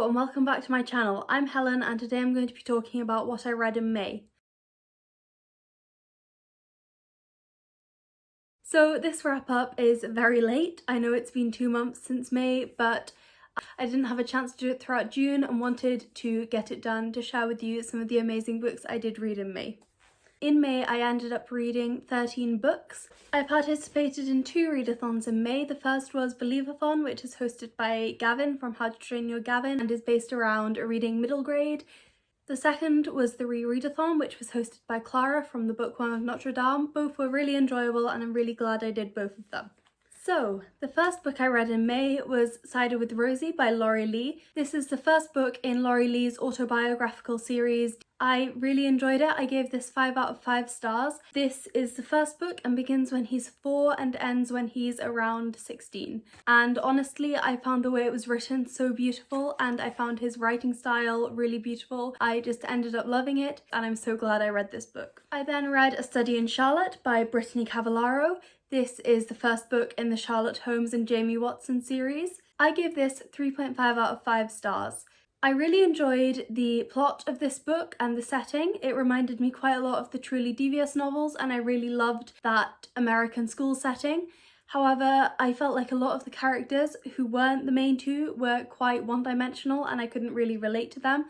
Hello and welcome back to my channel. I'm Helen and today I'm going to be talking about what I read in May. So this wrap up is very late. I know it's been 2 months since May, but I didn't have a chance to do it throughout June and wanted to get it done to share with you some of the amazing books I did read in May. In May, I ended up reading 13 books. I participated in 2 readathons in May. The first was Readathon, which is hosted by Gavin from How to Train Your Gavin and is based around reading middle grade. The second was the Rereadathon, which was hosted by Clara from the Bookworm of Notre Dame. Both were really enjoyable and I'm really glad I did both of them. So, the first book I read in May was Cider with Rosie by Laurie Lee. This is the first book in Laurie Lee's autobiographical series. I really enjoyed it. I gave this 5 out of 5 stars. This is the first book and begins when he's 4 and ends when he's around 16. And honestly, I found the way it was written so beautiful and I found his writing style really beautiful. I just ended up loving it and I'm so glad I read this book. I then read A Study in Charlotte by Brittany Cavallaro. This is the first book in the Charlotte Holmes and Jamie Watson series. I gave this 3.5 out of 5 stars. I really enjoyed the plot of this book and the setting. It reminded me quite a lot of the Truly Devious novels and I really loved that American school setting. However, I felt like a lot of the characters who weren't the main two were quite one-dimensional and I couldn't really relate to them,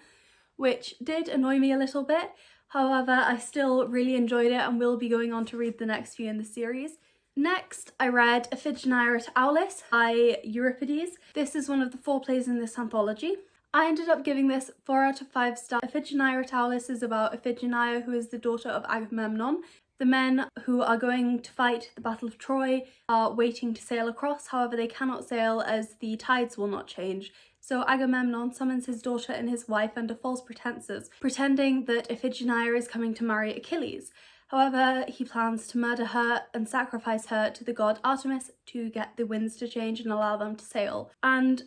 which did annoy me a little bit. However, I still really enjoyed it and will be going on to read the next few in the series. Next, I read Ipheginia at Aulis by Euripides. This is one of the 4 plays in this anthology. I ended up giving this 4 out of 5 stars. Ipheginia at Aulis is about Ipheginia, who is the daughter of Agamemnon. The men who are going to fight the Battle of Troy are waiting to sail across, however they cannot sail as the tides will not change. So Agamemnon summons his daughter and his wife under false pretenses, pretending that Ipheginia is coming to marry Achilles. However, he plans to murder her and sacrifice her to the god Artemis to get the winds to change and allow them to sail. And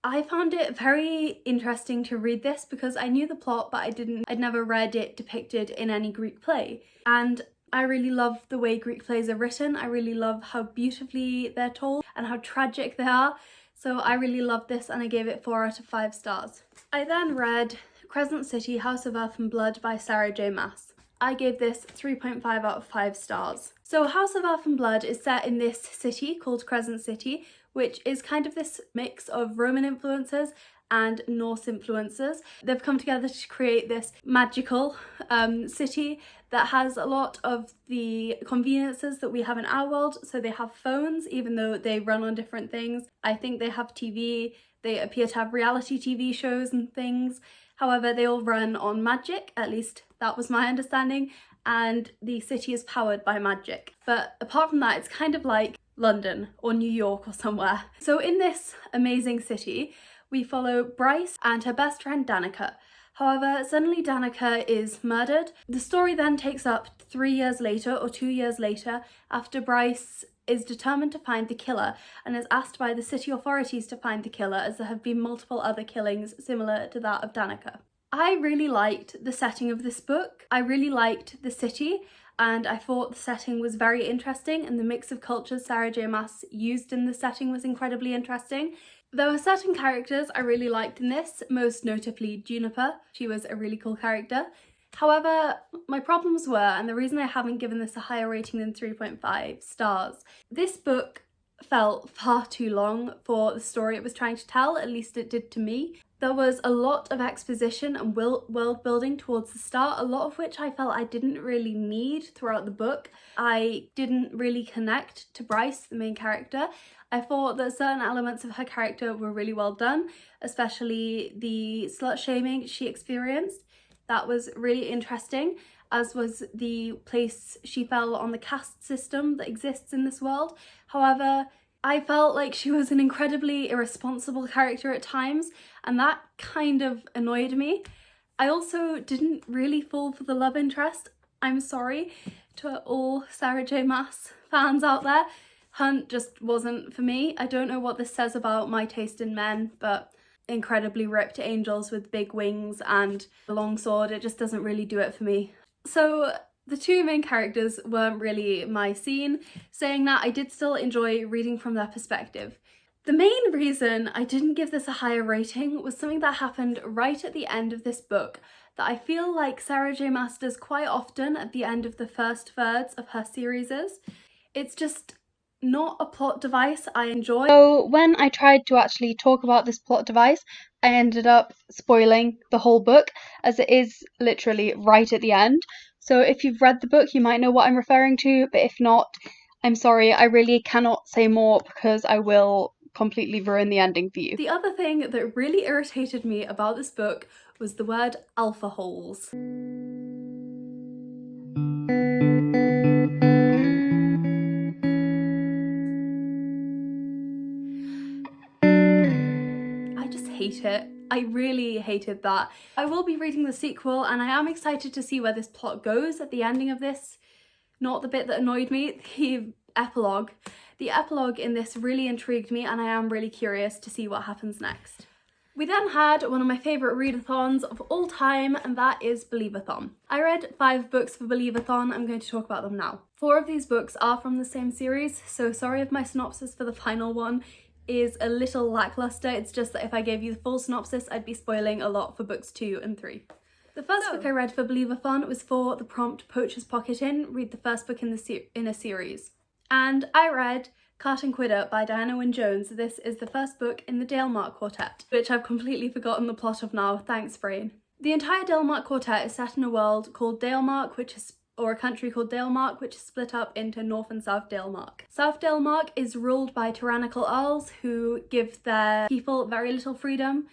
I found it very interesting to read this because I knew the plot but I'd never read it depicted in any Greek play. And I really love the way Greek plays are written. I really love how beautifully they're told and how tragic they are. So I really loved this and I gave it 4 out of 5 stars. I then read Crescent City, House of Earth and Blood by Sarah J. Maas. I gave this 3.5 out of 5 stars. So House of Earth and Blood is set in this city called Crescent City, which is kind of this mix of Roman influences and Norse influences. They've come together to create this magical city that has a lot of the conveniences that we have in our world. So they have phones, even though they run on different things. I think they have TV, they appear to have reality TV shows and things. However, they all run on magic, at least that was my understanding, and the city is powered by magic. But apart from that, it's kind of like London or New York or somewhere. So in this amazing city, we follow Bryce and her best friend Danica. However, suddenly Danica is murdered. The story then takes up 3 years later or 2 years later after Bryce is determined to find the killer and is asked by the city authorities to find the killer as there have been multiple other killings similar to that of Danica. I really liked the setting of this book. I really liked the city and I thought the setting was very interesting and the mix of cultures Sarah J. Maas used in the setting was incredibly interesting. There were certain characters I really liked in this, most notably Juniper. She was a really cool character. However, my problems were, and the reason I haven't given this a higher rating than 3.5 stars, this book felt far too long for the story it was trying to tell, at least it did to me. There was a lot of exposition and world building towards the start, a lot of which I felt I didn't really need throughout the book. I didn't really connect to Bryce, the main character. I thought that certain elements of her character were really well done, especially the slut shaming she experienced. That was really interesting, as was the place she fell on the caste system that exists in this world. However, I felt like she was an incredibly irresponsible character at times, and that kind of annoyed me. I also didn't really fall for the love interest. I'm sorry to all Sarah J. Maas fans out there. Hunt just wasn't for me. I don't know what this says about my taste in men, but incredibly ripped angels with big wings and a long sword, it just doesn't really do it for me. So the 2 main characters weren't really my scene. Saying that, I did still enjoy reading from their perspective. The main reason I didn't give this a higher rating was something that happened right at the end of this book that I feel like Sarah J Maas does quite often at the end of the first thirds of her series. It's just not a plot device I enjoy. So when I tried to actually talk about this plot device, I ended up spoiling the whole book, as it is literally right at the end. So if you've read the book, you might know what I'm referring to, but if not, I'm sorry, I really cannot say more because I will completely ruin the ending for you. The other thing that really irritated me about this book was the word alpha holes. I just hate it. I really hated that. I will be reading the sequel and I am excited to see where this plot goes at the ending of this. Not the bit that annoyed me, the epilogue. The epilogue in this really intrigued me and I am really curious to see what happens next. We then had one of my favourite readathons of all time, and that is Believeathon. I read 5 books for Believeathon. I'm going to talk about them now. 4 of these books are from the same series, so sorry if my synopsis for the final one is a little lackluster. It's just that if I gave you the full synopsis, I'd be spoiling a lot for books 2 and 3. The first book I read for Believeathon was for the prompt Poacher's Pocket Inn, read the first book in a series. And I read Cwidder by Diana Wynne Jones. This is the first book in the Dalemark Quartet, which I've completely forgotten the plot of now, thanks brain. The entire Dalemark Quartet is set in a world called Dalemark, or a country called Dalemark, which is split up into North and South Dalemark. South Dalemark is ruled by tyrannical earls who give their people very little freedom,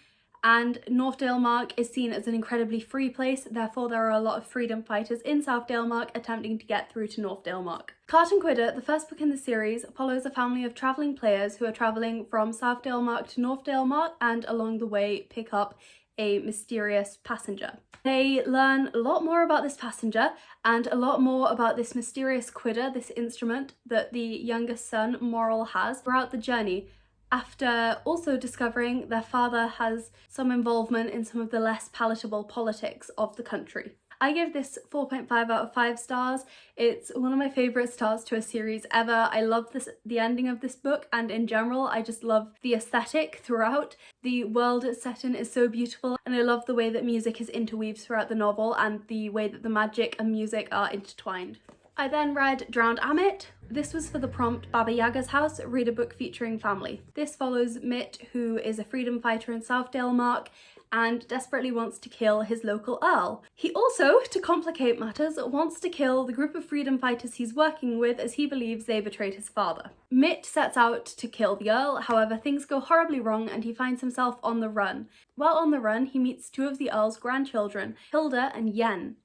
and North Dalemark is seen as an incredibly free place, therefore there are a lot of freedom fighters in South Dalemark attempting to get through to North Dalemark. Cwidder, the first book in the series, follows a family of travelling players who are travelling from South Dalemark to North Dalemark and along the way pick up a mysterious passenger. They learn a lot more about this passenger and a lot more about this mysterious Cwidder, this instrument that the youngest son, Moral, has throughout the journey, after also discovering their father has some involvement in some of the less palatable politics of the country. I give this 4.5 out of 5 stars. It's one of my favourite starts to a series ever. I love the ending of this book, and in general I just love the aesthetic throughout. The world it's set in is so beautiful, and I love the way that music is interweaved throughout the novel and the way that the magic and music are intertwined. I then read Drowned Ammet. This was for the prompt Baba Yaga's House, read a book featuring family. This follows Mitt, who is a freedom fighter in South Dalemark and desperately wants to kill his local earl. He also, to complicate matters, wants to kill the group of freedom fighters he's working with as he believes they betrayed his father. Mitt sets out to kill the earl, however things go horribly wrong and he finds himself on the run. While on the run, he meets 2 of the earl's grandchildren, Hilda and Yen,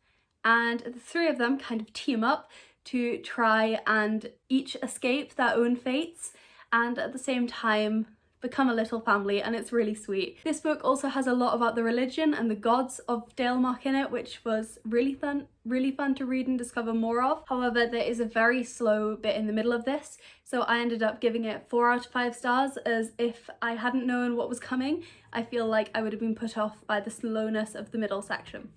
and the 3 of them kind of team up to try and each escape their own fates and at the same time become a little family, and it's really sweet. This book also has a lot about the religion and the gods of Dalemark in it, which was really fun to read and discover more of. However, there is a very slow bit in the middle of this, so I ended up giving it 4 out of 5 stars, as if I hadn't known what was coming, I feel like I would have been put off by the slowness of the middle section.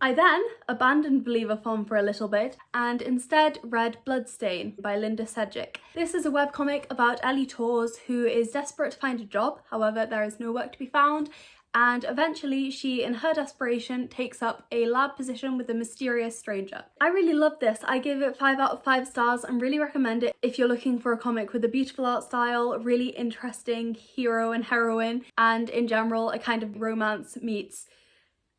I then abandoned Believeathon for a little bit and instead read Bloodstain by Linda Sejic. This is a webcomic about Ellie Tors, who is desperate to find a job, however there is no work to be found, and eventually she, in her desperation, takes up a lab position with a mysterious stranger. I really loved this. I gave it 5 out of 5 stars and really recommend it if you're looking for a comic with a beautiful art style, really interesting hero and heroine, and in general a kind of romance meets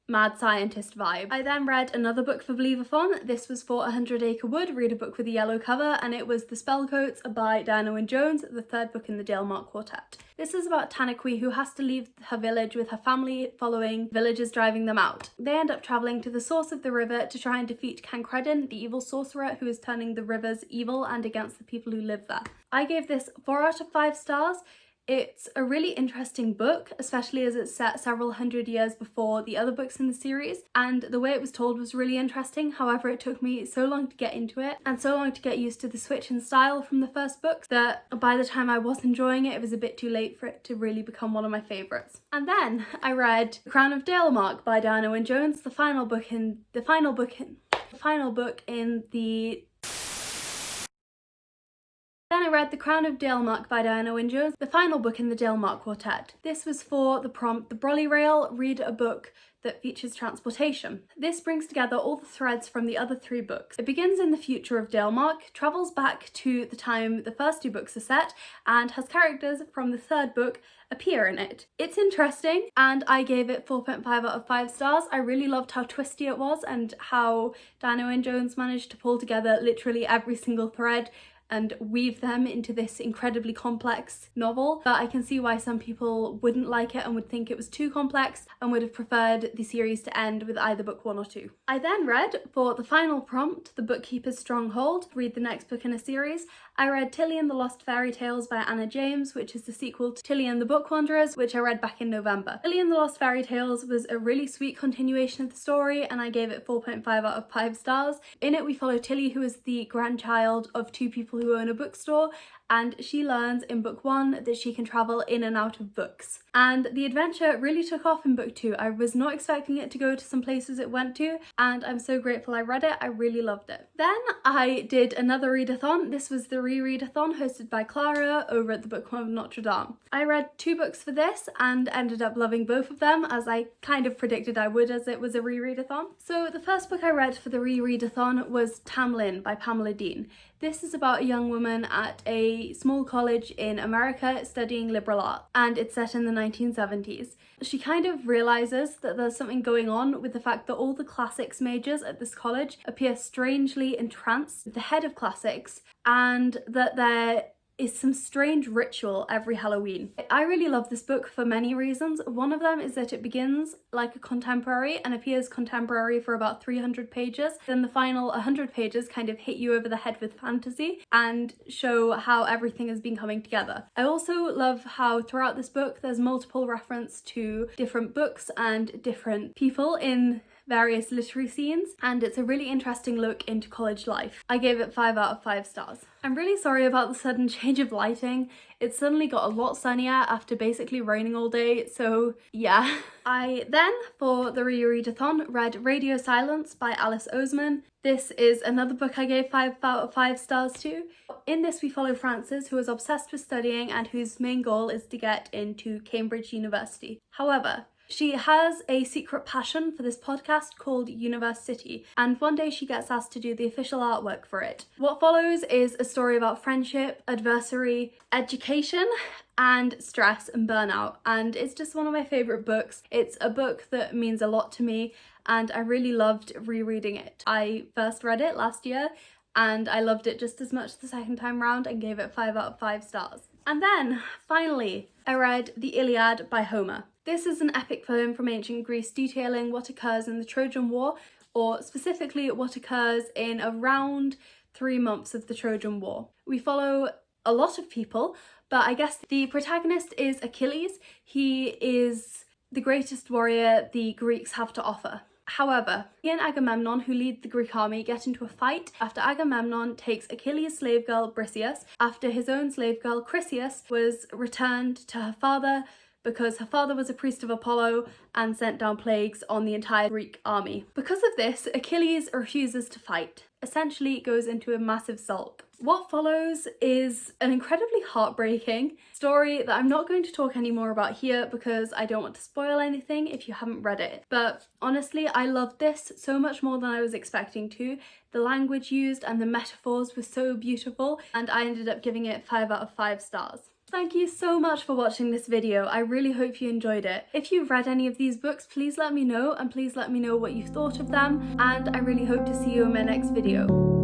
mad scientist vibe. I then read another book for Believeathon. This was for 100 Acre Wood, read a book with a yellow cover, and it was The Spellcoats by Diana Wynne Jones, the 3rd book in the Dalemark Quartet. This is about Tanaqui, who has to leave her village with her family following villagers driving them out. They end up travelling to the source of the river to try and defeat Cancredin, the evil sorcerer who is turning the rivers evil and against the people who live there. I gave this 4 out of 5 stars. It's a really interesting book, especially as it's set several hundred years before the other books in the series, and the way it was told was really interesting. However, it took me so long to get into it and so long to get used to the switch in style from the first book that by the time I was enjoying it, it was a bit too late for it to really become one of my favourites. And then I read The Crown of Dalemark by Diana Wynne Jones, the final book in the Then I read The Crown of Dalemark by Diana Wynne Jones, the final book in the Dalemark quartet. This was for the prompt, The Brolly Rail, read a book that features transportation. This brings together all the threads from the other 3 books. It begins in the future of Dalemark, travels back to the time the first 2 books are set, and has characters from the 3rd book appear in it. It's interesting, and I gave it 4.5 out of 5 stars. I really loved how twisty it was and how Diana Wynne Jones managed to pull together literally every single thread and weave them into this incredibly complex novel, but I can see why some people wouldn't like it and would think it was too complex and would have preferred the series to end with either book 1 or 2. I then read, for the final prompt, The Bookkeeper's Stronghold, read the next book in a series. I read Tilly and the Lost Fairy Tales by Anna James, which is the sequel to Tilly and the Book Wanderers, which I read back in November. Tilly and the Lost Fairy Tales was a really sweet continuation of the story, and I gave it 4.5 out of 5 stars. In it we follow Tilly, who is the grandchild of 2 people who own a bookstore, and she learns in book 1 that she can travel in and out of books. And the adventure really took off in book 2. I was not expecting it to go to some places it went to, and I'm so grateful I read it. I really loved it. Then I did another readathon. This was the Rereadathon hosted by Clara over at the Book Club of Notre Dame. I read 2 books for this and ended up loving both of them, as I kind of predicted I would, as it was a rereadathon. So the first book I read for the Rereadathon was Tam Lin by Pamela Dean. This is about a young woman at a small college in America studying liberal art, and it's set in the 1970s. She kind of realises that there's something going on with the fact that all the classics majors at this college appear strangely entranced with the head of classics, and that there is some strange ritual every Halloween. I really love this book for many reasons. One of them is that it begins like a contemporary and appears contemporary for about 300 pages. Then the final 100 pages kind of hit you over the head with fantasy and show how everything has been coming together. I also love how throughout this book there's multiple reference to different books and different people in various literary scenes, and it's a really interesting look into college life. I gave it 5 out of 5 stars. I'm really sorry about the sudden change of lighting. It suddenly got a lot sunnier after basically raining all day, so yeah. I then, for the Rereadathon, read Radio Silence by Alice Oseman. This is another book I gave 5 out of 5 stars to. In this we follow Frances, who is obsessed with studying and whose main goal is to get into Cambridge University. However, she has a secret passion for this podcast called University, and one day she gets asked to do the official artwork for it. What follows is a story about friendship, adversity, education, and stress and burnout, and it's just one of my favourite books. It's a book that means a lot to me, and I really loved rereading it. I first read it last year, and I loved it just as much the second time round and gave it 5 out of 5 stars. And then, finally, I read The Iliad by Homer. This is an epic poem from ancient Greece detailing what occurs in the Trojan War, or specifically what occurs in around 3 months of the Trojan War. We follow a lot of people, but I guess the protagonist is Achilles. He is the greatest warrior the Greeks have to offer. However, he and Agamemnon, who lead the Greek army, get into a fight after Agamemnon takes Achilles' slave girl Briseis, after his own slave girl Chryseis was returned to her father because her father was a priest of Apollo and sent down plagues on the entire Greek army. Because of this, Achilles refuses to fight, essentially goes into a massive sulk. What follows is an incredibly heartbreaking story that I'm not going to talk any more about here because I don't want to spoil anything if you haven't read it. But honestly, I loved this so much more than I was expecting to. The language used and the metaphors were so beautiful, and I ended up giving it 5 out of 5 stars. Thank you so much for watching this video. I really hope you enjoyed it. If you've read any of these books, please let me know, and please let me know what you thought of them, and I really hope to see you in my next video.